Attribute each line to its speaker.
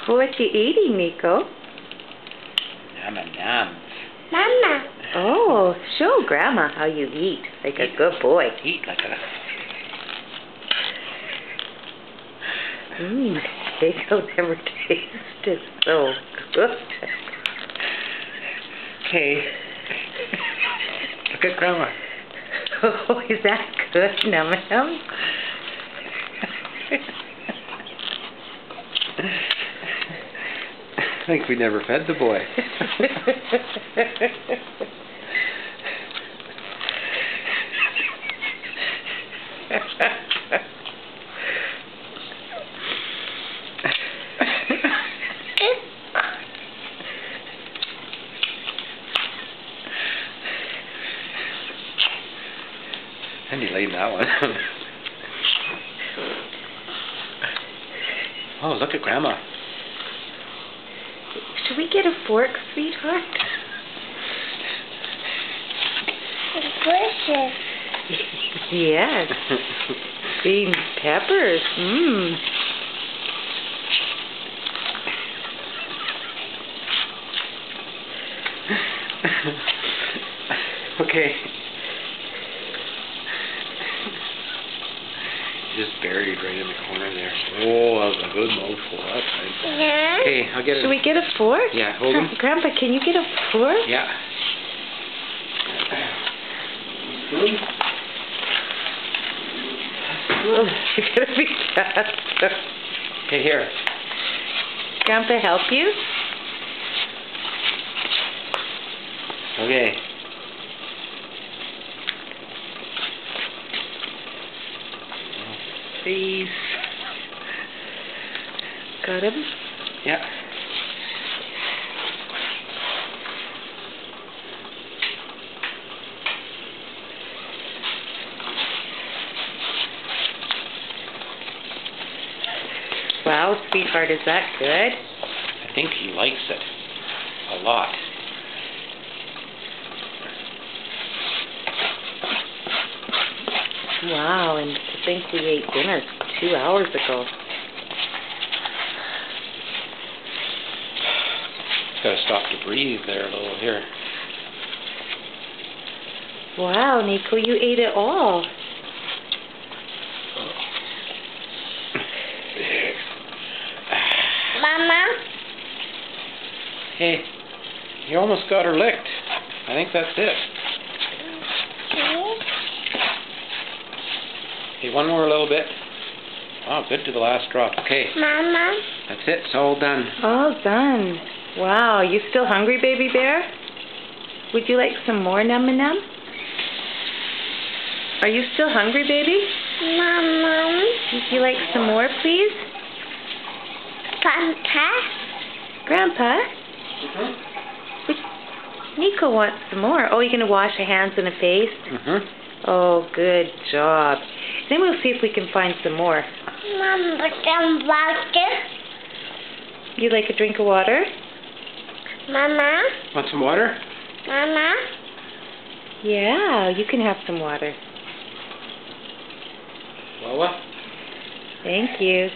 Speaker 1: What you eating, Nico?
Speaker 2: Yum.
Speaker 3: Mama.
Speaker 1: Oh, show Grandma how you eat like a good boy.
Speaker 2: Eat like a...
Speaker 1: Nico never tasted so good.
Speaker 2: Okay. Look at Grandma.
Speaker 1: Oh, is that good, Num-Num?
Speaker 2: I think we never fed the boy. And you laid that one. Oh, look at Grandma.
Speaker 1: Should we get a fork, sweetheart?
Speaker 3: Delicious.
Speaker 1: Yes. Green peppers.
Speaker 2: Okay. Just buried right in the corner there. Oh, that was a good mouthful that time.
Speaker 3: Yeah.
Speaker 2: Okay, I'll get it.
Speaker 1: Should we get a fork?
Speaker 2: Yeah, hold them.
Speaker 1: Grandpa, can you get a fork?
Speaker 2: Yeah.
Speaker 1: Oh, you're going to be faster.
Speaker 2: Okay, here.
Speaker 1: Grandpa help you?
Speaker 2: Okay. Please.
Speaker 1: Got him?
Speaker 2: Yeah.
Speaker 1: Wow, sweetheart, is that good?
Speaker 2: I think he likes it a lot.
Speaker 1: Wow, and to think we ate dinner 2 hours ago.
Speaker 2: Gotta stop to breathe there a little here.
Speaker 1: Wow, Nico, you ate it all.
Speaker 3: Mama.
Speaker 2: Hey, you almost got her licked. I think that's it. Hey, one more little bit. Wow, good to the last drop. Okay.
Speaker 3: Mama.
Speaker 2: That's it. It's all done.
Speaker 1: All done. Wow, you still hungry, baby bear? Would you like some more Num-Num? Are you still hungry, baby?
Speaker 3: Mama.
Speaker 1: Would you like some more, please?
Speaker 3: Grandpa.
Speaker 1: Grandpa? Nico wants some more. Oh, you're going to wash your hands and a face? Oh, good job. Then we'll see if we can find some more.
Speaker 3: Mama, some water.
Speaker 1: You like a drink of water?
Speaker 3: Mama.
Speaker 2: Want some water?
Speaker 3: Mama.
Speaker 1: Yeah, you can have some water.
Speaker 2: Wawa?
Speaker 1: Thank you.